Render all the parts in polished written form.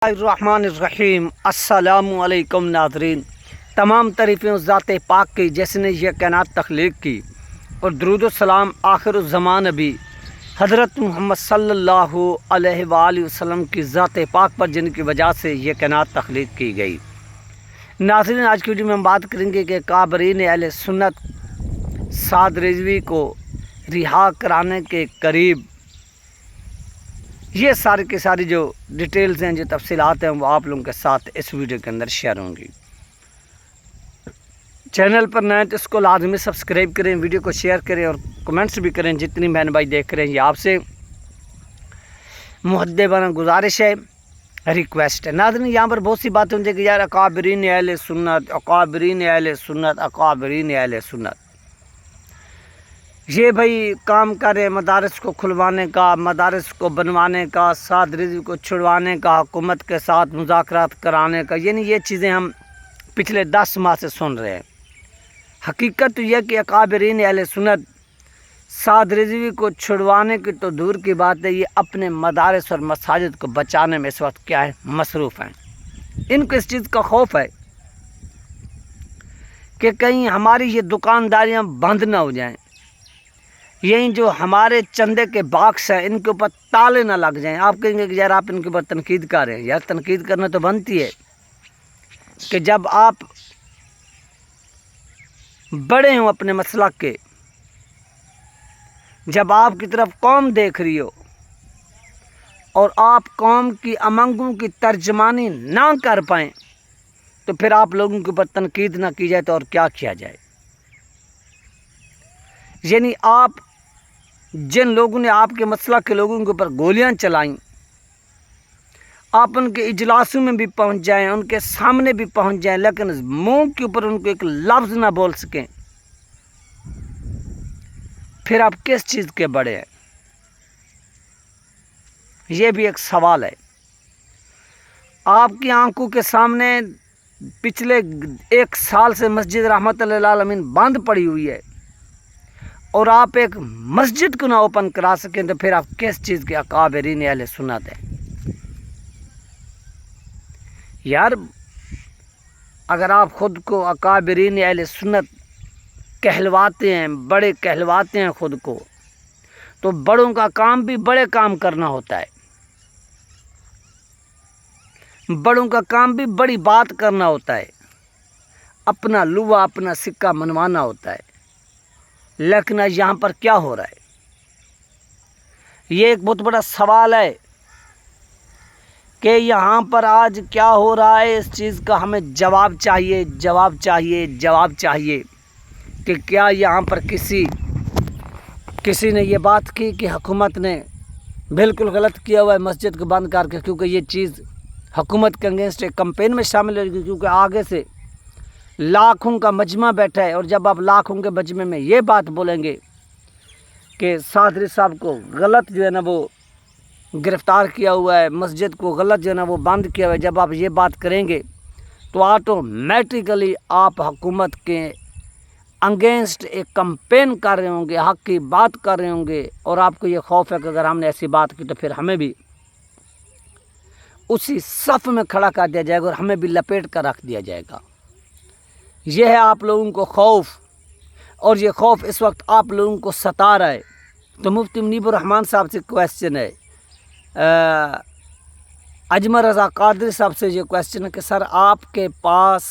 الرحمن السلام علیکم ناظرین، تمام تعریفیں اس ذات پاک کی جس نے یہ کائنات تخلیق کی، اور درود و سلام آخر الزمان نبی حضرت محمد صلی اللہ علیہ وآلہ وسلم کی ذات پاک پر جن کی وجہ سے یہ کائنات تخلیق کی گئی۔ ناظرین، آج کی ویڈیو میں ہم بات کریں گے کہ قابرین اہل سنت سعد رضوی کو رہا کرانے کے قریب یہ ساری کی ساری جو ڈیٹیلز ہیں، جو تفصیلات ہیں، وہ آپ لوگوں کے ساتھ اس ویڈیو کے اندر شیئر ہوں گی۔ چینل پر نئے تو اس کو لازمی سبسکرائب کریں، ویڈیو کو شیئر کریں اور کمنٹس بھی کریں۔ جتنی بہن بھائی دیکھ رہے ہیں، یہ آپ سے مؤدبانہ گزارش ہے، ریکویسٹ ہے۔ ناظرین، یہاں پر بہت سی باتیں ہوتی ہیں کہ یار اکابرین اہل سنت، اکابرین اہل سنت، اکابرین اہل سنت، یہ بھائی کام کرے مدارس کو کھلوانے کا، مدارس کو بنوانے کا، سعد رضوی کو چھڑوانے کا، حکومت کے ساتھ مذاکرات کرانے کا، یعنی یہ چیزیں ہم پچھلے 10 ماہ سے سن رہے ہیں۔ حقیقت تو یہ کہ اکابرین اہل سنت سعد رضوی کو چھڑوانے کی تو دور کی بات ہے، یہ اپنے مدارس اور مساجد کو بچانے میں اس وقت کیا ہے، مصروف ہیں۔ ان کو اس چیز کا خوف ہے کہ کہیں ہماری یہ دکانداریاں بند نہ ہو جائیں، یہی جو ہمارے چندے کے باکس ہیں ان کے اوپر تالے نہ لگ جائیں۔ آپ کہیں گے کہ یار آپ ان کے اوپر تنقید کر رہے ہیں۔ یار تنقید کرنا تو بنتی ہے کہ جب آپ بڑے ہوں اپنے مسلک کے، جب آپ کی طرف قوم دیکھ رہی ہو اور آپ قوم کی امنگوں کی ترجمانی نہ کر پائیں، تو پھر آپ لوگوں کے اوپر تنقید نہ کی جائے تو اور کیا کیا جائے؟ یعنی آپ جن لوگوں نے آپ کے مسلک کے لوگوں کے اوپر گولیاں چلائیں، آپ ان کے اجلاسوں میں بھی پہنچ جائیں، ان کے سامنے بھی پہنچ جائیں، لیکن منہ کے اوپر ان کو ایک لفظ نہ بول سکیں، پھر آپ کس چیز کے بڑے ہیں؟ یہ بھی ایک سوال ہے۔ آپ کی آنکھوں کے سامنے پچھلے 1 سال سے مسجد رحمت اللہ العالمین بند پڑی ہوئی ہے، اور آپ ایک مسجد کو نہ اوپن کرا سکیں، تو پھر آپ کس چیز کے اکابرین اہل سنت ہیں؟ یار اگر آپ خود کو اکابرین اہل سنت کہلواتے ہیں، بڑے کہلواتے ہیں خود کو، تو بڑوں کا کام بھی بڑے کام کرنا ہوتا ہے، بڑوں کا کام بھی بڑی بات کرنا ہوتا ہے، اپنا لوا اپنا سکہ منوانا ہوتا ہے۔ لیکن یہاں پر کیا ہو رہا ہے؟ یہ ایک بہت بڑا سوال ہے کہ یہاں پر آج کیا ہو رہا ہے، اس چیز کا ہمیں جواب چاہیے، جواب چاہیے، جواب چاہیے کہ کیا یہاں پر کسی نے یہ بات کی کہ حکومت نے بالکل غلط کیا ہوا ہے مسجد کو بند کر کے، کیونکہ یہ چیز حکومت کے اگینسٹ ایک کمپین میں شامل ہوگی، کیونکہ آگے سے لاکھوں کا مجمع بیٹھا ہے، اور جب آپ لاکھوں کے مجمع میں یہ بات بولیں گے کہ سعد رضوی صاحب کو غلط جو ہے نا وہ گرفتار کیا ہوا ہے، مسجد کو غلط جو ہے نا وہ بند کیا ہوا ہے، جب آپ یہ بات کریں گے تو آٹومیٹیکلی آپ حکومت کے اگینسٹ ایک کمپین کر رہے ہوں گے، حق کی بات کر رہے ہوں گے، اور آپ کو یہ خوف ہے کہ اگر ہم نے ایسی بات کی تو پھر ہمیں بھی اسی صف میں کھڑا کر دیا جائے گا اور ہمیں بھی لپیٹ کر رکھ دیا جائے گا۔ یہ ہے آپ لوگوں کو خوف، اور یہ خوف اس وقت آپ لوگوں کو ستا رہا ہے۔ تو مفتی منیب الرحمن صاحب سے کویسچن ہے، اجمل رضا قادری صاحب سے یہ کویسچن ہے کہ سر آپ کے پاس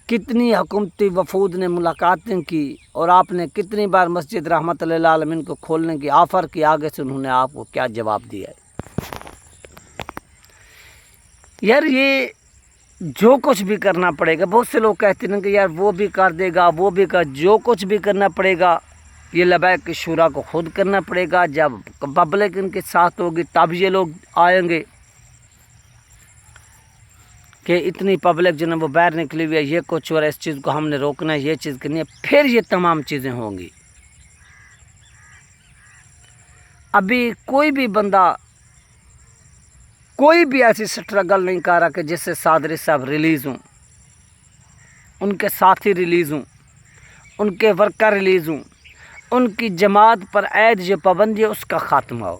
کتنی حکومتی وفود نے ملاقاتیں کی، اور آپ نے کتنی بار مسجد رحمت اللہ العالمین کو کھولنے کی آفر کی، آگے سے انہوں نے آپ کو کیا جواب دیا ہے؟ یار یہ جو کچھ بھی کرنا پڑے گا، بہت سے لوگ کہتے ہیں کہ یار وہ بھی کر دے گا، وہ بھی جو کچھ بھی کرنا پڑے گا یہ لبیک کی شورا کو خود کرنا پڑے گا۔ جب پبلک ان کے ساتھ ہوگی تب یہ لوگ آئیں گے کہ اتنی پبلک جو ہے وہ باہر نکلی ہوئی ہے، یہ کچھ اور اس چیز کو ہم نے روکنا ہے، یہ چیز کرنی ہے، پھر یہ تمام چیزیں ہوں گی۔ ابھی کوئی بھی بندہ کوئی بھی ایسی سٹرگل نہیں کر رہا کہ جس سے سعد رضوی صاحب ریلیز ہوں، ان کے ساتھی ریلیز ہوں، ان کے ورکر ریلیز ہوں، ان کی جماعت پر عائد جو پابندی ہے اس کا خاتمہ ہو۔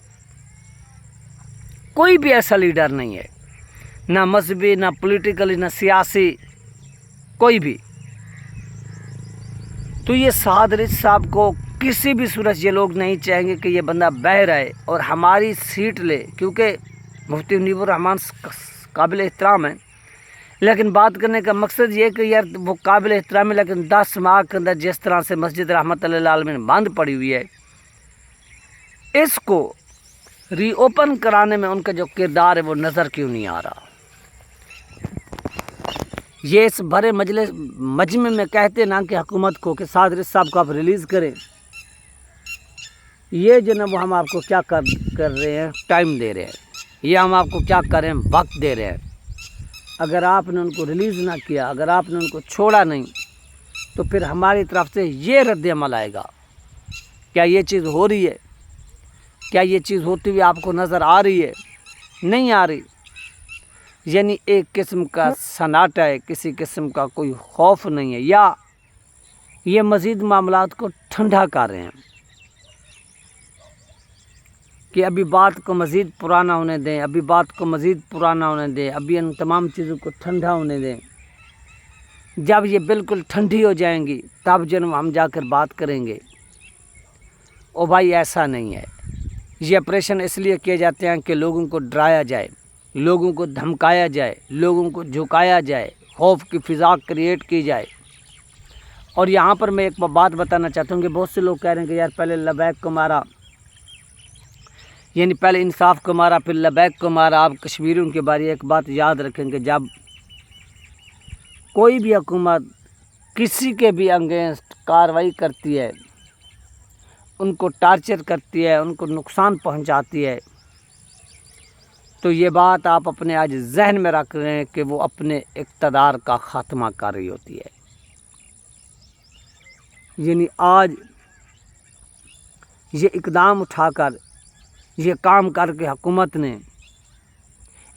کوئی بھی ایسا لیڈر نہیں ہے، نہ مذہبی، نہ پولیٹیکلی، نہ سیاسی، کوئی بھی۔ تو یہ سعد رضوی صاحب کو کسی بھی صورت یہ لوگ نہیں چاہیں گے کہ یہ بندہ بہ رہے اور ہماری سیٹ لے، کیونکہ مفتی منیب الرحمن قابل احترام ہیں، لیکن بات کرنے کا مقصد یہ ہے کہ یار وہ قابل احترام ہے، لیکن 10 ماہ کے اندر جس طرح سے مسجد رحمت اللہ عالمین بند پڑی ہوئی ہے، اس کو ری اوپن کرانے میں ان کا جو کردار ہے وہ نظر کیوں نہیں آ رہا؟ یہ اس بڑے مجمع میں کہتے نا کہ حکومت کو کہ سعد رضوی صاحب کو آپ ریلیز کریں، یہ جناب ہم آپ کو کیا کر رہے ہیں، ٹائم دے رہے ہیں، یہ ہم آپ کو کیا کر رہے ہیں، وقت دے رہے ہیں۔ اگر آپ نے ان کو ریلیز نہ کیا، اگر آپ نے ان کو چھوڑا نہیں، تو پھر ہماری طرف سے یہ رد عمل آئے گا۔ کیا یہ چیز ہو رہی ہے؟ کیا یہ چیز ہوتی ہوئی آپ کو نظر آ رہی ہے؟ نہیں آ رہی۔ یعنی ایک قسم کا سناٹا ہے، کسی قسم کا کوئی خوف نہیں ہے، یا یہ مزید معاملات کو ٹھنڈا کر رہے ہیں کہ ابھی بات کو مزید پرانا ہونے دیں، ابھی بات کو مزید پرانا ہونے دیں، ابھی ان تمام چیزوں کو ٹھنڈا ہونے دیں۔ جب یہ بالکل ٹھنڈی ہو جائیں گی تب جناب ہم جا کر بات کریں گے۔ او بھائی ایسا نہیں ہے، یہ آپریشن اس لیے کیے جاتے ہیں کہ لوگوں کو ڈرایا جائے، لوگوں کو دھمکایا جائے، لوگوں کو جھکایا جائے، خوف کی فضا کریٹ کی جائے۔ اور یہاں پر میں ایک بات بتانا چاہتا ہوں کہ بہت سے لوگ کہہ رہے ہیں کہ یار پہلے لبیک کو مارا، یعنی پہلے انصاف کو مارا پھر لبیک کو مارا۔ آپ کشمیریوں کے بارے ایک بات یاد رکھیں کہ جب کوئی بھی حکومت کسی کے بھی اگینسٹ کارروائی کرتی ہے، ان کو ٹارچر کرتی ہے، ان کو نقصان پہنچاتی ہے، تو یہ بات آپ اپنے آج ذہن میں رکھ رہے ہیں کہ وہ اپنے اقتدار کا خاتمہ کر رہی ہوتی ہے۔ یعنی آج یہ اقدام اٹھا کر، یہ کام کر کے حکومت نے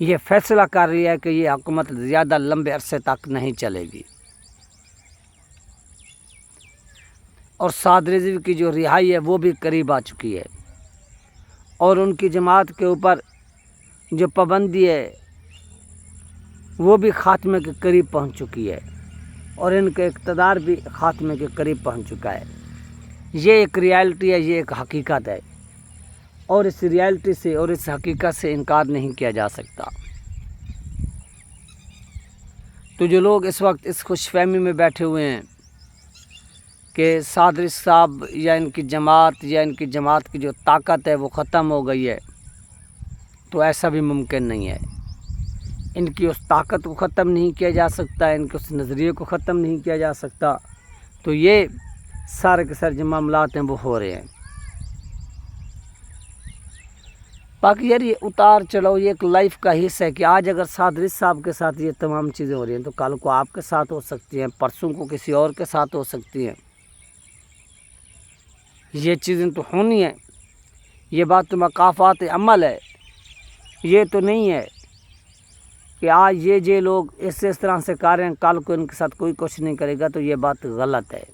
یہ فیصلہ کر رہی ہے کہ یہ حکومت زیادہ لمبے عرصے تک نہیں چلے گی، اور سعد رضوی کی جو رہائی ہے وہ بھی قریب آ چکی ہے، اور ان کی جماعت کے اوپر جو پابندی ہے وہ بھی خاتمے کے قریب پہنچ چکی ہے، اور ان کا اقتدار بھی خاتمے کے قریب پہنچ چکا ہے۔ یہ ایک ریالٹی ہے، یہ ایک حقیقت ہے، اور اس ریالٹی سے اور اس حقیقت سے انکار نہیں کیا جا سکتا۔ تو جو لوگ اس وقت اس خوش فہمی میں بیٹھے ہوئے ہیں کہ سعد رضوی صاحب یا ان کی جماعت کی جو طاقت ہے وہ ختم ہو گئی ہے، تو ایسا بھی ممکن نہیں ہے۔ ان کی اس طاقت کو ختم نہیں کیا جا سکتا، ان کے اس نظریے کو ختم نہیں کیا جا سکتا، تو یہ سارے کے سارے جو معاملات ہیں وہ ہو رہے ہیں۔ باقی یار یہ اتار چڑھاؤ یہ ایک لائف کا حصہ ہے کہ آج اگر سعد رضوی صاحب کے ساتھ یہ تمام چیزیں ہو رہی ہیں تو کل کو آپ کے ساتھ ہو سکتی ہیں، پرسوں کو کسی اور کے ساتھ ہو سکتی ہیں۔ یہ چیزیں تو ہونی ہیں، یہ بات تو مقافات عمل ہے۔ یہ تو نہیں ہے کہ آج یہ لوگ اس طرح سے کر رہے ہیں کل کو ان کے ساتھ کوئی کچھ نہیں کرے گا، تو یہ بات غلط ہے۔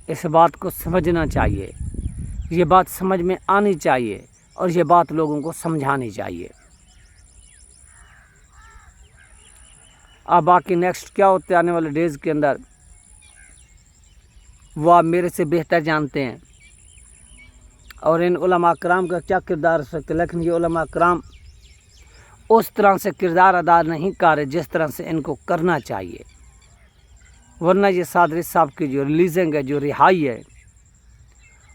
اس بات کو سمجھنا چاہیے، یہ بات سمجھ میں آنی چاہیے، اور یہ بات لوگوں کو سمجھانی چاہیے۔ اب باقی نیکسٹ کیا ہوتے آنے والے ڈیز کے اندر وہ آپ میرے سے بہتر جانتے ہیں، اور ان علماء کرام کا کیا کردار ہو سکتا ہے، لیکن یہ علماء کرام اس طرح سے کردار ادا نہیں کر رہے جس طرح سے ان کو کرنا چاہیے، ورنہ یہ سعد رضوی صاحب کی جو ریلیزنگ ہے، جو رہائی ہے،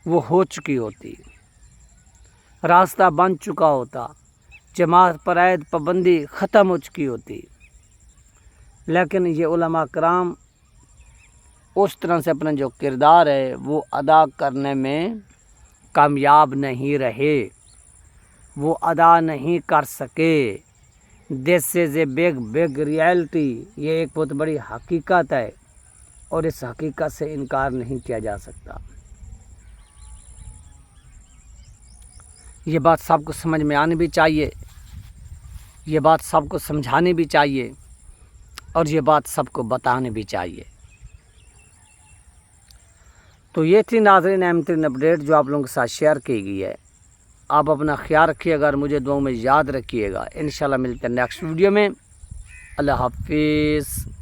وہ ہو چکی ہوتی، راستہ بن چکا ہوتا، جماعت پر عائد پابندی ختم ہو چکی ہوتی، لیکن یہ علماء کرام اس طرح سے اپنا جو کردار ہے وہ ادا کرنے میں کامیاب نہیں رہے، وہ ادا نہیں کر سکے۔ دس از اے بگ ریالٹی، یہ ایک بہت بڑی حقیقت ہے، اور اس حقیقت سے انکار نہیں کیا جا سکتا۔ یہ بات سب کو سمجھ میں آنی بھی چاہیے، یہ بات سب کو سمجھانی بھی چاہیے، اور یہ بات سب کو بتانی بھی چاہیے۔ تو یہ تھی ناظرین اہم ترین اپڈیٹ جو آپ لوگوں کے ساتھ شیئر کی گئی ہے۔ آپ اپنا خیال رکھیے گا اور مجھے دعاؤں میں یاد رکھیے گا. انشاءاللہ ملتے ہیں نیکسٹ ویڈیو میں. اللہ حافظ.